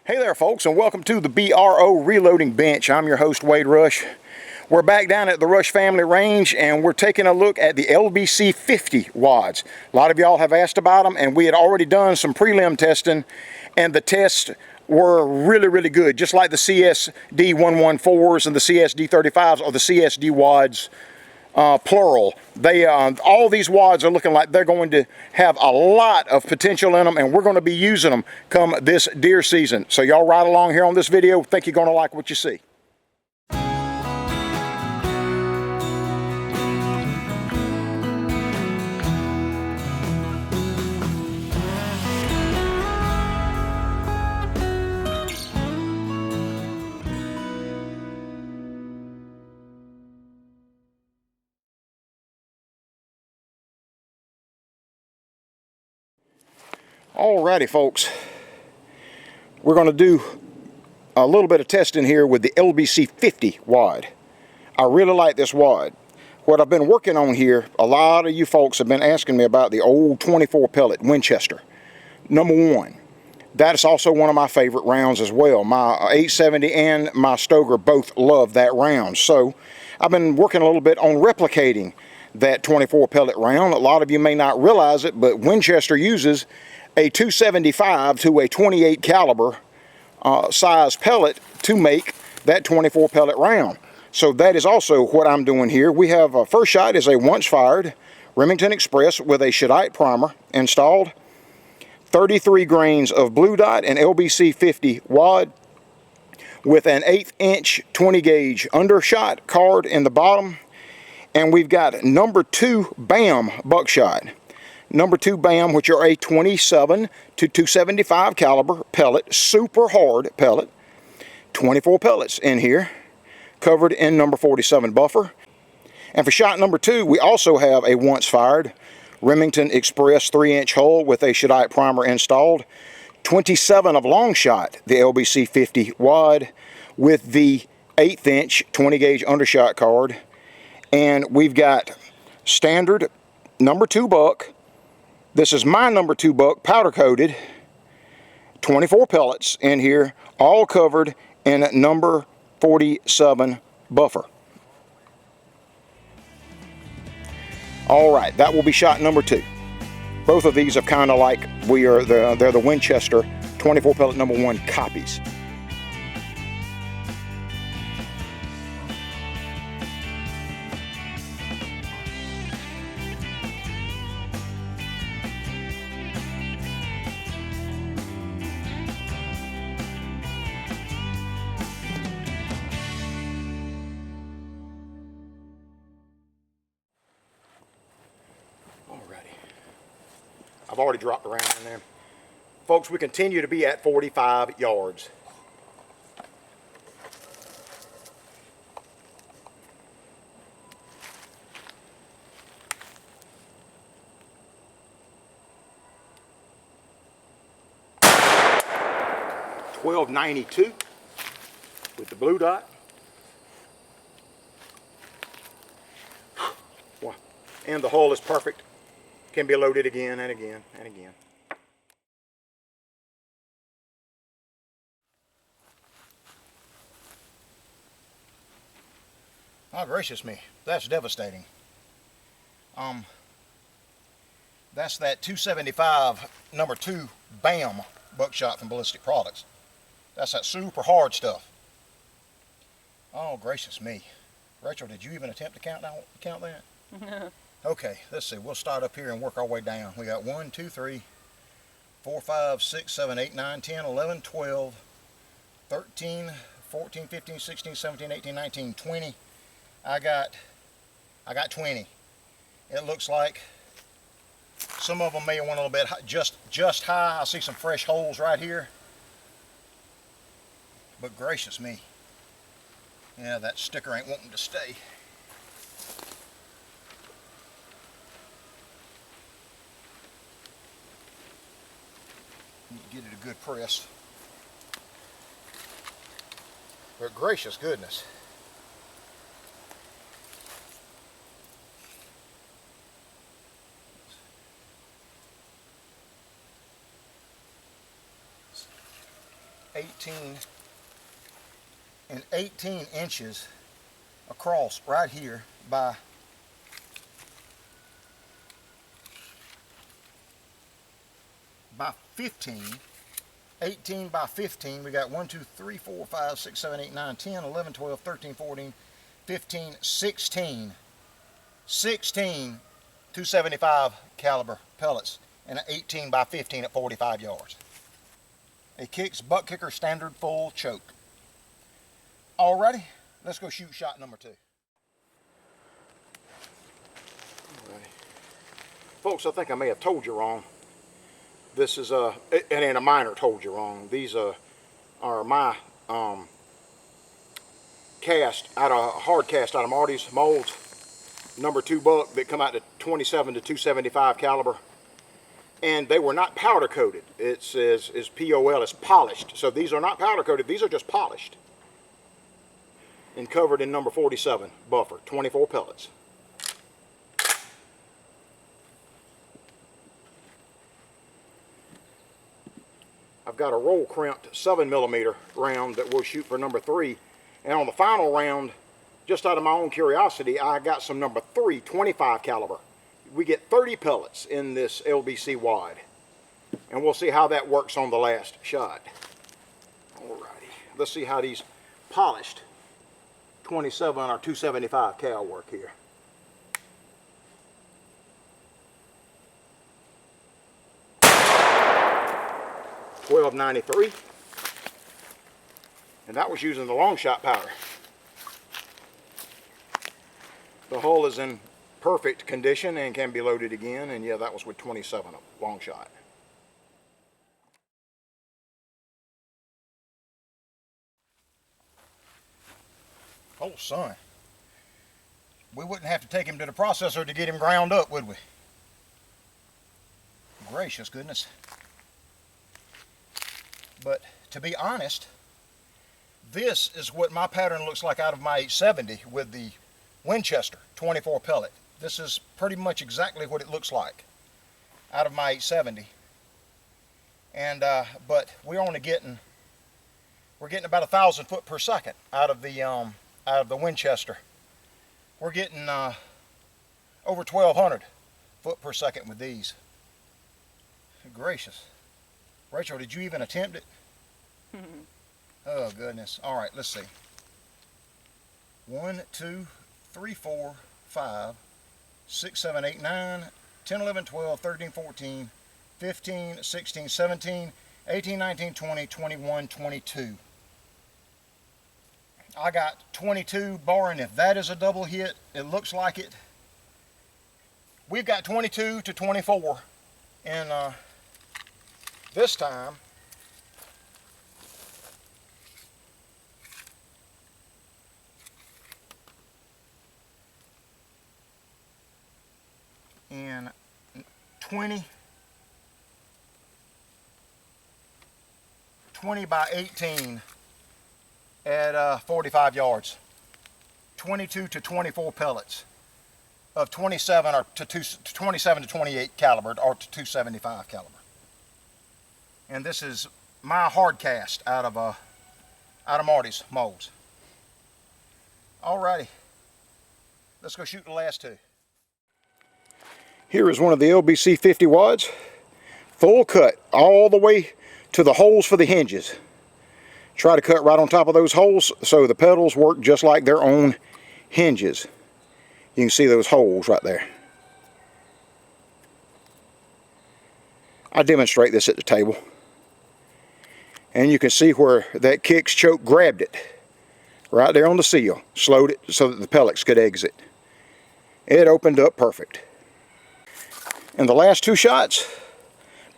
Hey there folks, and welcome to the BRO Reloading Bench. I'm your host Wade Rush. We're back down at the Rush Family Range and we're taking a look at the LBC-50 wads. A lot of y'all have asked about them, and we had already done some prelim testing and the tests were really good, just like the CSD114s and the CSD35s or the CSD wads plural. They all these wads are looking like they're going to have a lot of potential in them, and we're going to be using them come this deer season. So y'all ride along here on this video. Think you're going to like what you see. Alrighty folks, we're going to do a little bit of testing here with the LBC-50 wad. I really like this wad. What I've been working on here, a lot of you folks have been asking me about the old 24 pellet Winchester. Number one, that is also one of my favorite rounds as well. My 870 and my Stoker both love that round. So I've been working a little bit on replicating that 24 pellet round. A lot of you may not realize it, but Winchester uses a 275 to a 28 caliber size pellet to make that 24 pellet round. So that is also what I'm doing here. We have first shot is a once fired Remington Express with a Shadite primer installed, 33 grains of blue dot and LBC-50 wad with an 1/8 inch 20 gauge undershot card in the bottom, and we've got number 2 BAM buckshot. Number 2 BAM, which are a 27 to 275 caliber pellet, super hard pellet. 24 pellets in here, covered in number 47 buffer. And for shot number 2, we also have a once fired Remington Express 3-inch hull with a Shadite primer installed. 27 of long shot, the LBC-50 wad with the 1/8 inch 20 gauge undershot card. And we've got standard number 2 buck. This is my number 2 buck, powder coated, 24 pellets in here, all covered in number 47 buffer. All right, that will be shot number 2. Both of these are kind of like they're the Winchester 24 pellet number 1 copies. I've already dropped the round in there. Folks, we continue to be at 45 yards. .1292 with the blue dot. And the hull is perfect. Can be loaded again and again and again. Oh, gracious me, that's devastating. That's that 275 number 2 BAM buckshot from Ballistic Products. That's that super hard stuff. Oh, gracious me. Rachel, did you even attempt to count that? Okay, let's see. We'll start up here and work our way down. We got 1, 2, 3, 4, 5, 6, 7, 8, 9, 10, 11, 12, 13, 14, 15, 16, 17, 18, 19, 20. I got 20. It looks like some of them may have went a little bit high, just high. I see some fresh holes right here. But gracious me. Yeah, that sticker ain't wanting to stay. Get it a good press. But gracious goodness. 18 inches across right here by 15. 18 by 15. We got 1, 2, 3, 4, 5, 6, 7, 8, 9, 10, 11, 12, 13, 14, 15, 16. 16 .275 caliber pellets and an 18 by 15 at 45 yards. A Kicks Buck Kicker Standard Full Choke. Alrighty, let's go shoot shot number 2. Alrighty. Folks, I think I may have told you wrong. This is it ain't a minor told you wrong. These are my cast out of hard cast out of Marty's molds, number 2 buck that come out to 27 to 275 caliber, and they were not powder coated. It says is POL, is polished. So these are not powder coated. These are just polished and covered in number 47 buffer, 24 pellets. I've got a roll crimped 7mm round that we'll shoot for number 3. And on the final round, just out of my own curiosity, I got some number 3 25 caliber. We get 30 pellets in this LBC wad. And we'll see how that works on the last shot. Alrighty, let's see how these polished 27 or 275 cal work here. .1293, and that was using the long shot powder. The hull is in perfect condition and can be loaded again, and yeah, that was with 27 long shot. Oh son, we wouldn't have to take him to the processor to get him ground up, would we? Gracious goodness. But to be honest, this is what my pattern looks like out of my 870 with the Winchester 24 pellet. This is pretty much exactly what it looks like out of my 870. And but we're only getting about 1,000 foot per second out of the Winchester. We're getting over 1,200 foot per second with these. Gracious. Rachel, did you even attempt it? Oh goodness. All right, let's see. 1, 2, 3, 4, 5, 6, 7, 8, 9, 10, 11, 12, 13, 14, 15, 16, 17, 18, 19, 20, 21, 22. I got 22, barring if that is a double hit. It looks like it. We've got 22 to 24 in this time. In 20 by 18 at 45 yards. 22 to 24 pellets of 27 or to 27 to 28 caliber or to 275 caliber. And this is my hard cast out of Marty's molds. Alrighty, let's go shoot the last 2. Here is one of the LBC-50 wads, full cut all the way to the holes for the hinges. Try to cut right on top of those holes so the pedals work just like their own hinges. You can see those holes right there. I demonstrate this at the table. And you can see where that Kicks choke grabbed it. Right there on the seal. Slowed it so that the pellets could exit. It opened up perfect. And the last 2 shots,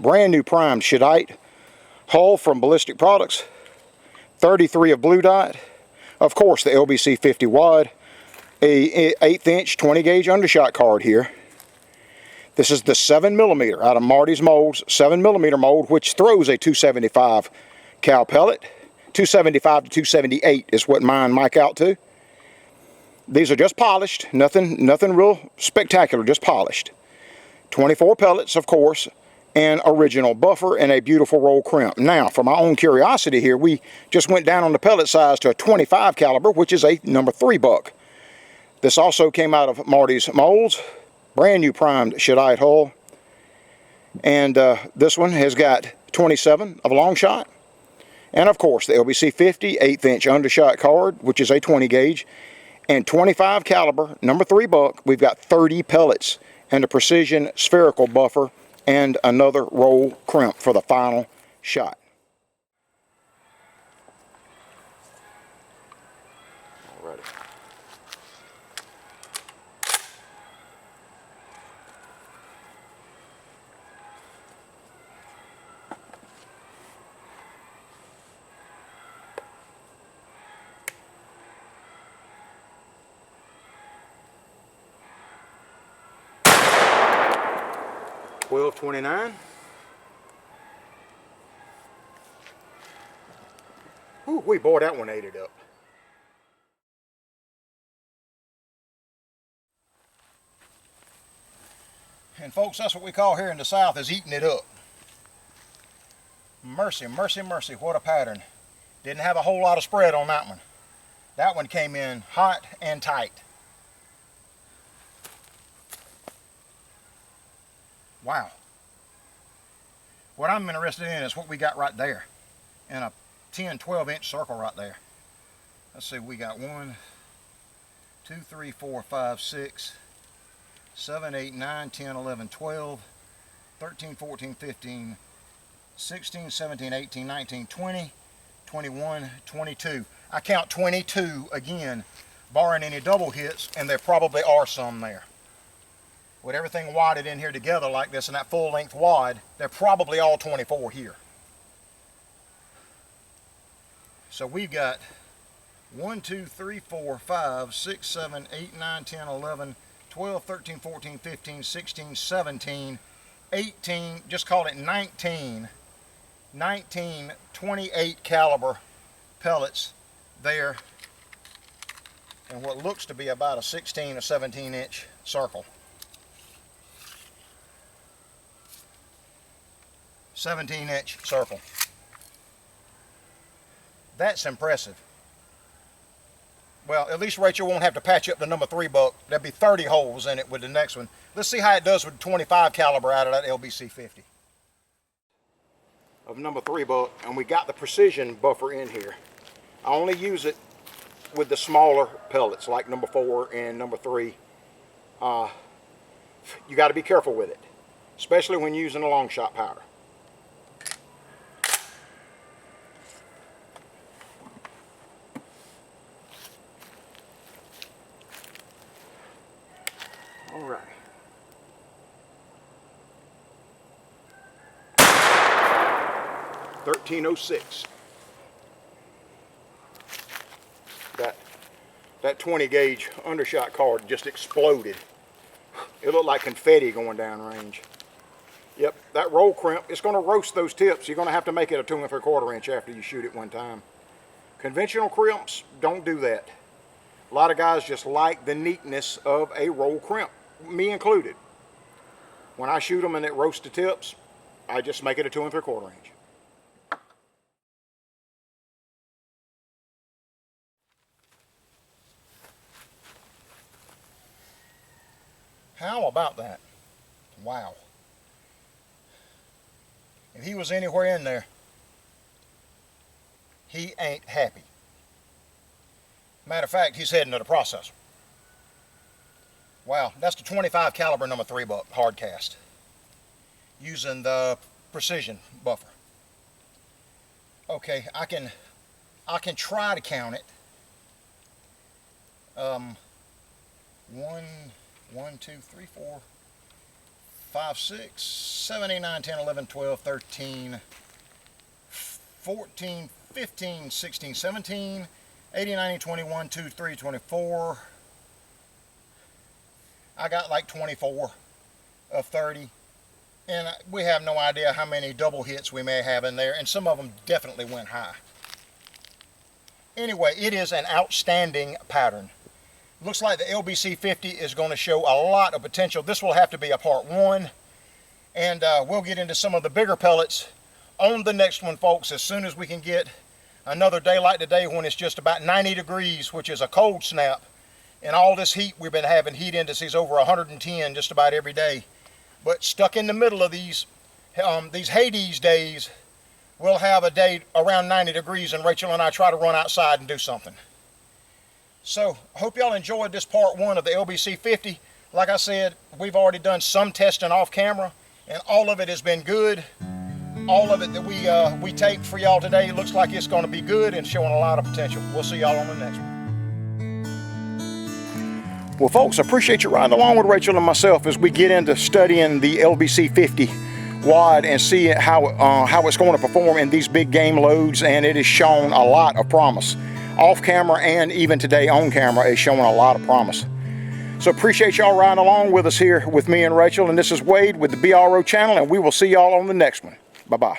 brand new primed Shadite hull from Ballistic Products. 33 of Blue Dot. Of course the LBC-50 wad. A 1/8 inch 20 gauge undershot card here. This is the 7mm out of Marty's molds. 7mm mold, which throws a 275 cal pellet. 275 to 278 is what mine mic out to. These are just polished. Nothing real spectacular, just polished. 24 pellets, of course, and original buffer and a beautiful roll crimp. Now, for my own curiosity here, we just went down on the pellet size to a 25 caliber, which is a number 3 buck. This also came out of Marty's molds, brand new primed shadite hull. And this one has got 27 of long shot. And of course, the LBC-50 1/8" undershot card, which is a 20 gauge. And 25 caliber, number 3 buck, we've got 30 pellets and a precision spherical buffer and another roll crimp for the final shot. Alrighty. $12.29. Ooh, boy, that one ate it up. And folks, that's what we call here in the South is eating it up. Mercy, mercy, mercy, what a pattern. Didn't have a whole lot of spread on that one. That one came in hot and tight. Wow. What I'm interested in is what we got right there in a 10, 12-inch circle right there. Let's see, we got 1, 2, 3, 4, 5, 6, 7, 8, 9, 10, 11, 12, 13, 14, 15, 16, 17, 18, 19, 20, 21, 22. I count 22 again, barring any double hits, and there probably are some there. With everything wadded in here together like this and that full length wad, they're probably all 24 here. So we've got 1, 2, 3, 4, 5, 6, 7, 8, 9, 10, 11, 12, 13, 14, 15, 16, 17, 18, just call it 19 28 caliber pellets there, and what looks to be about a 16 or 17 inch circle. 17-inch circle. That's impressive. Well, at least Rachel won't have to patch up the number 3 buck. There'll be 30 holes in it with the next one. Let's see how it does with 25 caliber out of that LBC-50. Of number 3 buck, and we got the precision buffer in here. I only use it with the smaller pellets like number 4 and number 3. You got to be careful with it, especially when using a long shot powder. All right. $13.06. That 20 gauge undershot card just exploded. It looked like confetti going down range. Yep, that roll crimp, it's going to roast those tips. You're going to have to make it a 2 3/4 inch after you shoot it one time. Conventional crimps don't do that. A lot of guys just like the neatness of a roll crimp, me included. When I shoot them and it roasts the tips, I just make it a 2 3/4 inch. How about that? Wow. If he was anywhere in there, he ain't happy. Matter of fact, he's heading to the processor. Wow, that's the 25 caliber number 3 buck hard cast using the precision buffer. Okay, I can try to count it. 1, 2, 3, 4, 5, 6, 7, 8, 9, 10, 11, 12, 13, 14, 15, 16, 17, 18, 19, 21, 2, 3, 24. I got like 24 of 30. And we have no idea how many double hits we may have in there. And some of them definitely went high. Anyway, it is an outstanding pattern. Looks like the LBC-50 is going to show a lot of potential. This will have to be a part 1. And we'll get into some of the bigger pellets on the next one, folks, as soon as we can get another day like today when it's just about 90 degrees, which is a cold snap. And all this heat, we've been having heat indices over 110 just about every day. But stuck in the middle of these Hades days, we'll have a day around 90 degrees and Rachel and I try to run outside and do something. So I hope y'all enjoyed this part one of the LBC-50. Like I said, we've already done some testing off camera and all of it has been good. All of it that we taped for y'all today looks like it's going to be good and showing a lot of potential. We'll see y'all on the next one. Well, folks, I appreciate you riding along with Rachel and myself as we get into studying the LBC-50 wad and see how it's going to perform in these big game loads, and it has shown a lot of promise. Off camera and even today on camera is showing a lot of promise. So appreciate y'all riding along with us here with me and Rachel, and this is Wade with the BRO channel, and we will see y'all on the next one. Bye-bye.